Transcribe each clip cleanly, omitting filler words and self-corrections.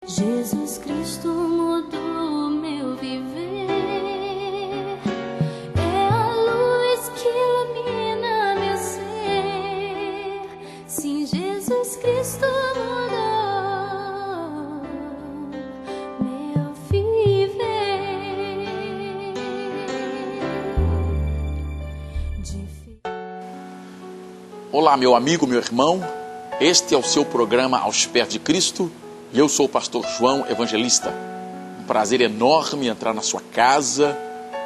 Jesus Cristo mudou meu viver, é a luz que ilumina meu ser. Sim, Jesus Cristo mudou meu viver. Olá, meu amigo, meu irmão, este é o seu programa Aos Pés de Cristo. E eu sou o pastor João Evangelista. Um prazer enorme entrar na sua casa,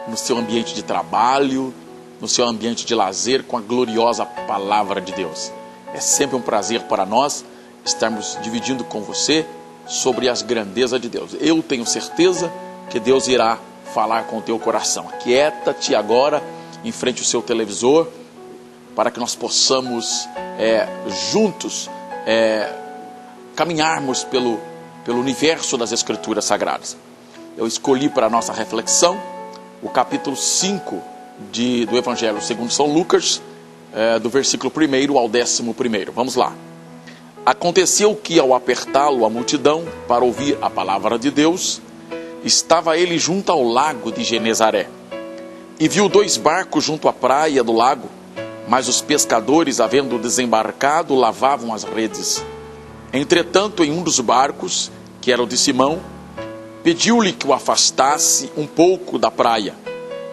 no seu ambiente de trabalho, no seu ambiente de lazer com a gloriosa palavra de Deus. É sempre um prazer para nós estarmos dividindo com você sobre as grandezas de Deus. Eu tenho certeza que Deus irá falar com o teu coração. Aquieta-te agora em frente ao seu televisor para que nós possamos juntos caminharmos pelo universo das Escrituras Sagradas. Eu escolhi para a nossa reflexão o capítulo 5 do Evangelho segundo São Lucas, do versículo 1 ao 11º. Vamos lá. Aconteceu que, ao apertá-lo a multidão para ouvir a palavra de Deus, estava ele junto ao lago de Genezaré. E viu 2 barcos junto à praia do lago, mas os pescadores, havendo desembarcado, lavavam as redes. Entretanto, em um dos barcos, que era o de Simão, pediu-lhe que o afastasse um pouco da praia,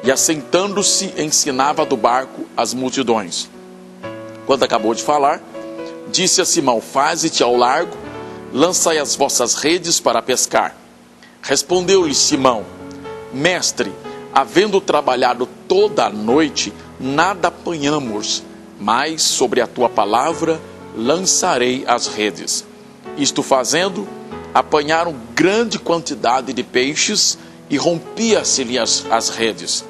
e assentando-se ensinava do barco as multidões. Quando acabou de falar, disse a Simão: faze-te ao largo, lançai as vossas redes para pescar. Respondeu-lhe Simão: mestre, havendo trabalhado toda a noite, nada apanhamos, mas sobre a tua palavra lançarei as redes. Isto fazendo, apanharam grande quantidade de peixes e rompia-se-lhe as redes.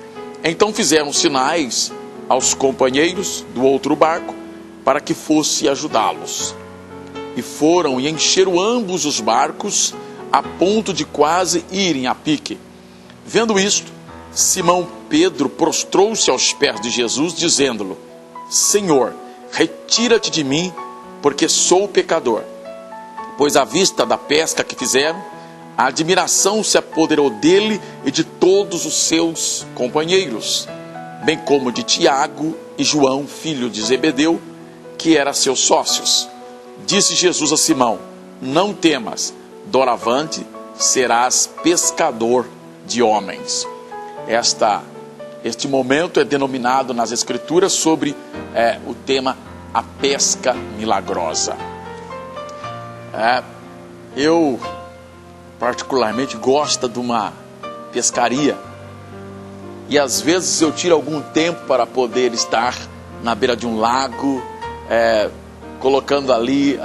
Então fizeram sinais aos companheiros do outro barco para que fosse ajudá-los. E foram e encheram ambos os barcos a ponto de quase irem a pique. Vendo isto, Simão Pedro prostrou-se aos pés de Jesus, dizendo-lhe: Senhor, retira-te de mim, porque sou pecador. Pois à vista da pesca que fizeram, a admiração se apoderou dele e de todos os seus companheiros, bem como de Tiago e João, filho de Zebedeu, que eram seus sócios. Disse Jesus a Simão: não temas, doravante serás pescador de homens. Este momento é denominado nas Escrituras sobre o tema a pesca milagrosa. Eu particularmente gosto de uma pescaria, e às vezes eu tiro algum tempo para poder estar na beira de um lago, colocando ali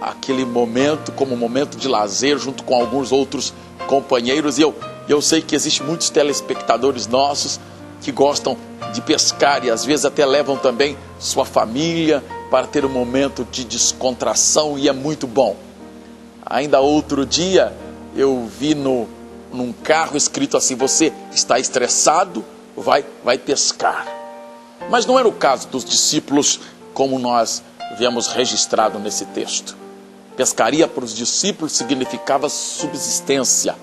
aquele momento como um momento de lazer junto com alguns outros companheiros. E eu sei que existem muitos telespectadores nossos que gostam de pescar e às vezes até levam também sua família para ter um momento de descontração, e é muito bom. Ainda outro dia eu vi num carro escrito assim: você está estressado, vai pescar. Mas não era o caso dos discípulos, como nós vemos registrado nesse texto. Pescaria para os discípulos significava subsistência,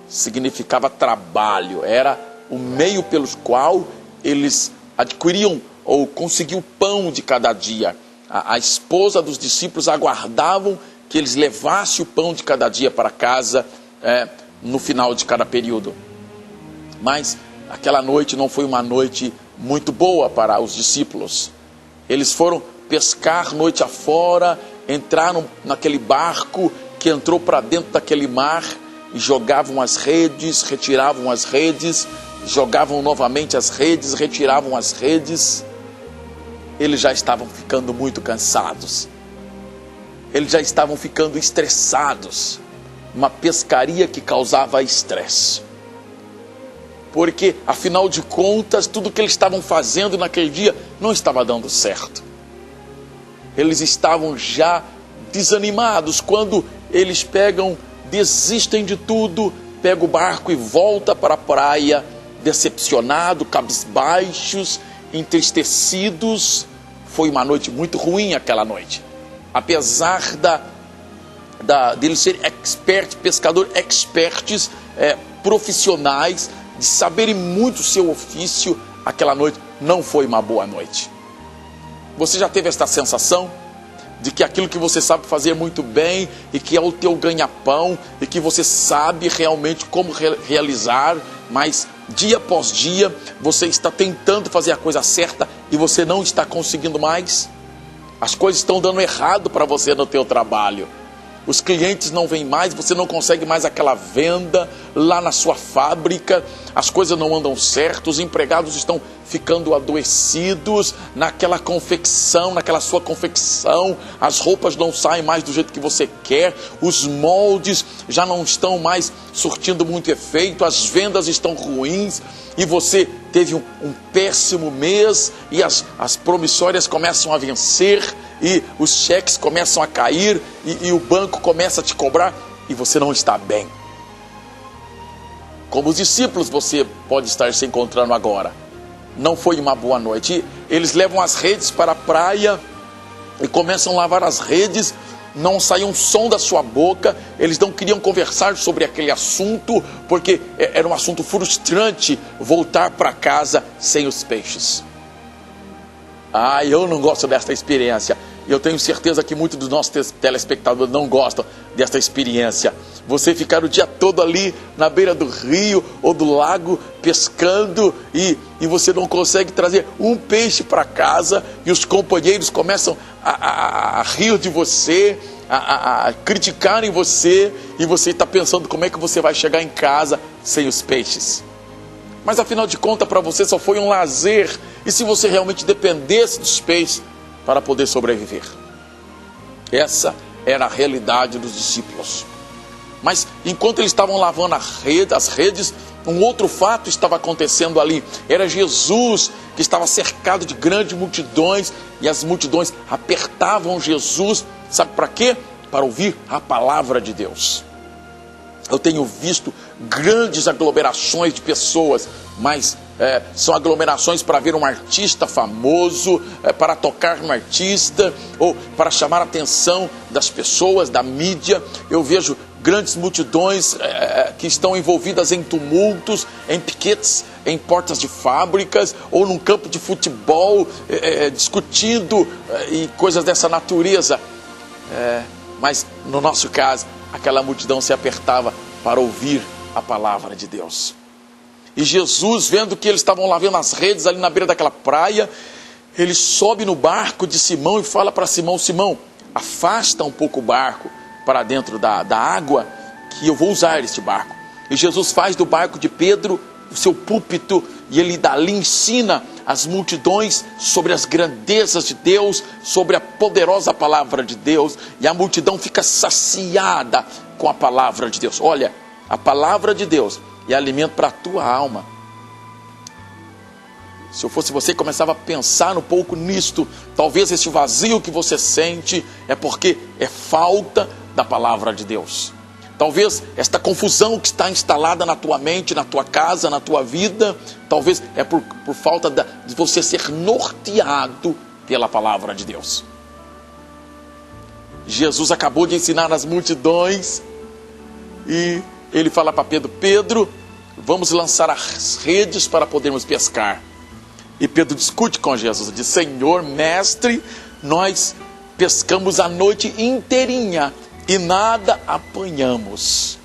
significava trabalho, era o meio pelo qual eles adquiriam ou conseguiam o pão de cada dia. A esposa dos discípulos aguardavam que eles levassem o pão de cada dia para casa no final de cada período. Mas aquela noite não foi uma noite muito boa para os discípulos. Eles foram pescar noite afora, entraram naquele barco que entrou para dentro daquele mar, e jogavam as redes, retiravam as redes, jogavam novamente as redes, retiravam as redes. Eles já estavam ficando muito cansados. Eles já estavam ficando estressados. Uma pescaria que causava estresse. Porque, afinal de contas, tudo que eles estavam fazendo naquele dia não estava dando certo. Eles estavam já desanimados quando eles desistem de tudo, pegam o barco e voltam para a praia, decepcionados, cabisbaixos, entristecidos. Foi uma noite muito ruim aquela noite. Apesar dele ser expert, pescador experts, profissionais, de saberem muito o seu ofício, aquela noite não foi uma boa noite. Você já teve esta sensação de que aquilo que você sabe fazer muito bem e que é o teu ganha-pão e que você sabe realmente como realizar, mas dia após dia você está tentando fazer a coisa certa e você não está conseguindo mais? As coisas estão dando errado para você no teu trabalho. Os clientes não vêm mais, você não consegue mais aquela venda lá na sua fábrica, as coisas não andam certo, os empregados estão ficando adoecidos naquela confecção, naquela sua confecção, as roupas não saem mais do jeito que você quer, os moldes já não estão mais surtindo muito efeito, as vendas estão ruins e você teve um péssimo mês e as promissórias começam a vencer e os cheques começam a cair e o banco começa a te cobrar e você não está bem. Como os discípulos você pode estar se encontrando agora. Não foi uma boa noite. Eles levam as redes para a praia e começam a lavar as redes. Não saiu um som da sua boca. Eles não queriam conversar sobre aquele assunto, porque era um assunto frustrante voltar para casa sem os peixes. Eu não gosto desta experiência. Eu tenho certeza que muitos dos nossos telespectadores não gostam desta experiência. Você ficar o dia todo ali na beira do rio ou do lago pescando e você não consegue trazer um peixe para casa e os companheiros começam a rir de você, a criticarem você e você está pensando como é que você vai chegar em casa sem os peixes. Mas afinal de contas para você só foi um lazer. E se você realmente dependesse dos peixes para poder sobreviver? Essa era a realidade dos discípulos. Mas enquanto eles estavam lavando as redes, um outro fato estava acontecendo ali. Era Jesus que estava cercado de grandes multidões e as multidões apertavam Jesus. Sabe para quê? Para ouvir a palavra de Deus. Eu tenho visto grandes aglomerações de pessoas, mas são aglomerações para ver um artista famoso, para tocar um artista, ou para chamar a atenção das pessoas, da mídia. Eu vejo grandes multidões que estão envolvidas em tumultos, em piquetes, em portas de fábricas, ou num campo de futebol, discutindo e coisas dessa natureza. Mas no nosso caso, aquela multidão se apertava para ouvir a palavra de Deus. E Jesus, vendo que eles estavam lavando as redes ali na beira daquela praia, ele sobe no barco de Simão e fala para Simão: Simão, afasta um pouco o barco para dentro da água, que eu vou usar este barco. E Jesus faz do barco de Pedro o seu púlpito, e ele dali ensina as multidões sobre as grandezas de Deus, sobre a poderosa palavra de Deus, e a multidão fica saciada com a palavra de Deus. Olha, a palavra de Deus é alimento para a tua alma. Se eu fosse você, começava a pensar um pouco nisto. Talvez este vazio que você sente é porque é falta da palavra de Deus. Talvez esta confusão que está instalada na tua mente, na tua casa, na tua vida, talvez é por falta de você ser norteado pela palavra de Deus. Jesus acabou de ensinar as multidões e ele fala para Pedro: Pedro, vamos lançar as redes para podermos pescar. E Pedro discute com Jesus, diz: Senhor, mestre, nós pescamos a noite inteirinha e nada apanhamos.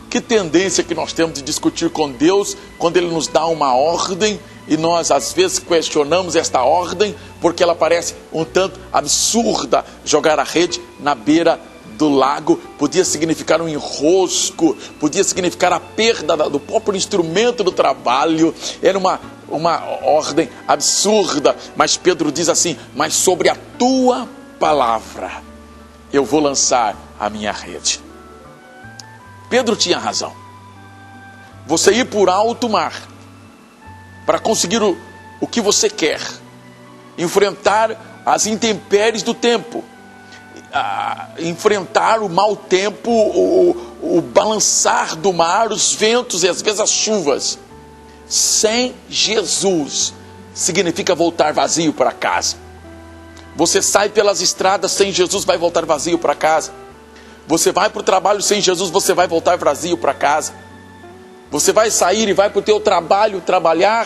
Que tendência que nós temos de discutir com Deus quando Ele nos dá uma ordem e nós às vezes questionamos esta ordem porque ela parece um tanto absurda. Jogar a rede na beira do lago podia significar um enrosco, podia significar a perda do próprio instrumento do trabalho. Era uma ordem absurda, mas Pedro diz assim: mas sobre a tua palavra eu vou lançar a minha rede. Pedro tinha razão. Você ir por alto mar para conseguir o que você quer, enfrentar as intempéries do tempo, enfrentar o mau tempo, o balançar do mar, os ventos e às vezes as chuvas, sem Jesus, significa voltar vazio para casa. Você sai pelas estradas sem Jesus, vai voltar vazio para casa. Você vai para o trabalho sem Jesus, você vai voltar vazio para casa. Você vai sair e vai para o teu trabalho trabalhar,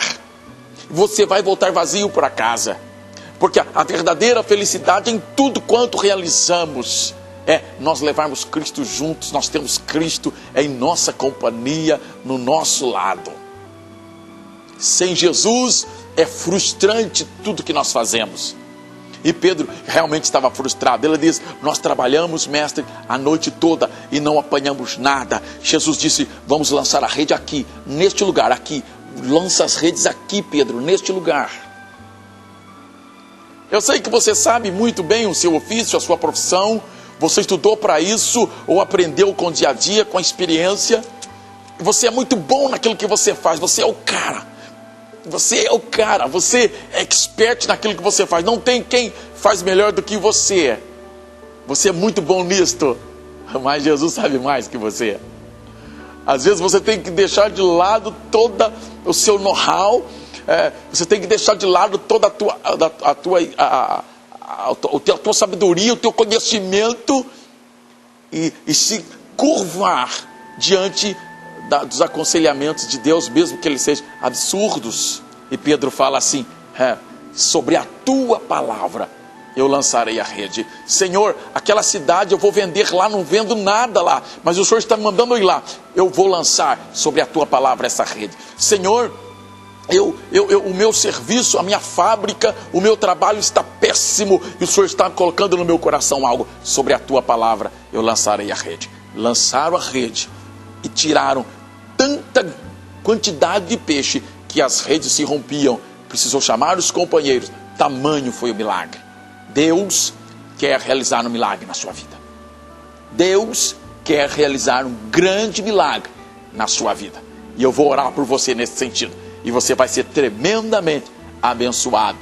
você vai voltar vazio para casa. Porque a verdadeira felicidade em tudo quanto realizamos é nós levarmos Cristo juntos, nós temos Cristo em nossa companhia, no nosso lado. Sem Jesus é frustrante tudo que nós fazemos. E Pedro realmente estava frustrado. Ele diz: nós trabalhamos, mestre, a noite toda e não apanhamos nada. Jesus disse: vamos lançar a rede aqui, neste lugar, aqui. Lança as redes aqui, Pedro, neste lugar. Eu sei que você sabe muito bem o seu ofício, a sua profissão. Você estudou para isso ou aprendeu com o dia a dia, com a experiência. Você é muito bom naquilo que você faz. Você é o cara. Você é o cara, você é expert naquilo que você faz. Não tem quem faz melhor do que você. Você é muito bom nisto, mas Jesus sabe mais que você. Às vezes você tem que deixar de lado todo o seu know-how. Você tem que deixar de lado toda a tua sabedoria, o teu conhecimento e se curvar diante dos aconselhamentos de Deus, mesmo que eles sejam absurdos. E Pedro fala assim: sobre a tua palavra eu lançarei a rede. Senhor, aquela cidade eu vou vender lá, não vendo nada lá, mas o Senhor está me mandando ir lá. Eu vou lançar sobre a tua palavra essa rede. Senhor, o meu serviço, a minha fábrica, o meu trabalho está péssimo e o Senhor está colocando no meu coração algo. Sobre a tua palavra eu lançarei a rede. Lançaram a rede e tiraram tanta quantidade de peixe que as redes se rompiam. Precisou chamar os companheiros. Tamanho foi o milagre. Deus quer realizar um milagre na sua vida. Deus quer realizar um grande milagre na sua vida. E eu vou orar por você nesse sentido. E você vai ser tremendamente abençoado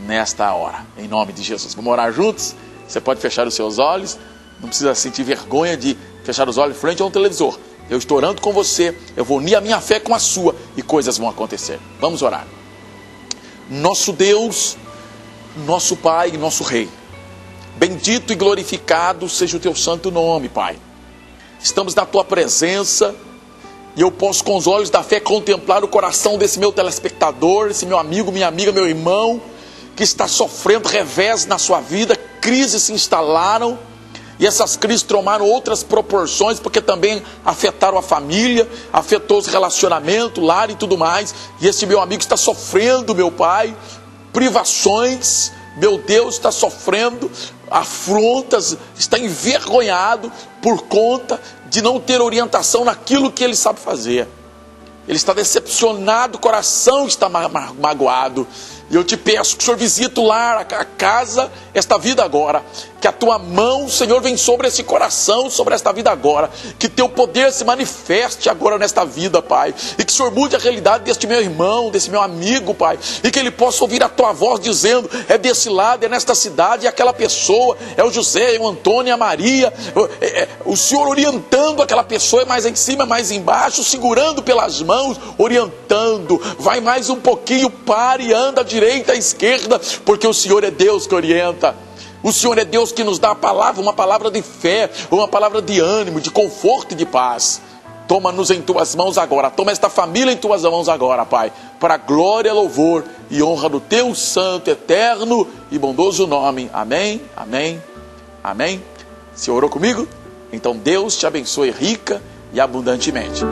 nesta hora. Em nome de Jesus. Vamos orar juntos? Você pode fechar os seus olhos. Não precisa sentir vergonha de fechar os olhos frente a um televisor. Eu estou orando com você, eu vou unir a minha fé com a sua e coisas vão acontecer. Vamos orar. Nosso Deus, nosso Pai e nosso Rei, bendito e glorificado seja o teu santo nome, Pai. Estamos na tua presença e eu posso com os olhos da fé contemplar o coração desse meu telespectador, esse meu amigo, minha amiga, meu irmão, que está sofrendo revés na sua vida, crises se instalaram. E essas crises tomaram outras proporções, porque também afetaram a família, afetou os relacionamentos, lar e tudo mais. E esse meu amigo está sofrendo, meu Pai, privações, meu Deus, está sofrendo afrontas, está envergonhado por conta de não ter orientação naquilo que ele sabe fazer. Ele está decepcionado, o coração está magoado. E eu te peço que o Senhor visite o lar, a casa, esta vida agora. Que a tua mão, Senhor, vem sobre esse coração, sobre esta vida agora. Que teu poder se manifeste agora nesta vida, Pai. E que o Senhor mude a realidade deste meu irmão, desse meu amigo, Pai. E que ele possa ouvir a tua voz dizendo: é desse lado, é nesta cidade, é aquela pessoa, é o José, é o Antônio, é a Maria. O Senhor orientando aquela pessoa, é mais em cima, é mais embaixo, segurando pelas mãos, orientando. Vai mais um pouquinho, pare, anda à direita, à esquerda, porque o Senhor é Deus que orienta. O Senhor é Deus que nos dá a palavra, uma palavra de fé, uma palavra de ânimo, de conforto e de paz. Toma-nos em tuas mãos agora, toma esta família em tuas mãos agora, Pai, para a glória, louvor e honra do teu santo, eterno e bondoso nome. Amém, amém, amém. Você orou comigo? Então Deus te abençoe rica e abundantemente.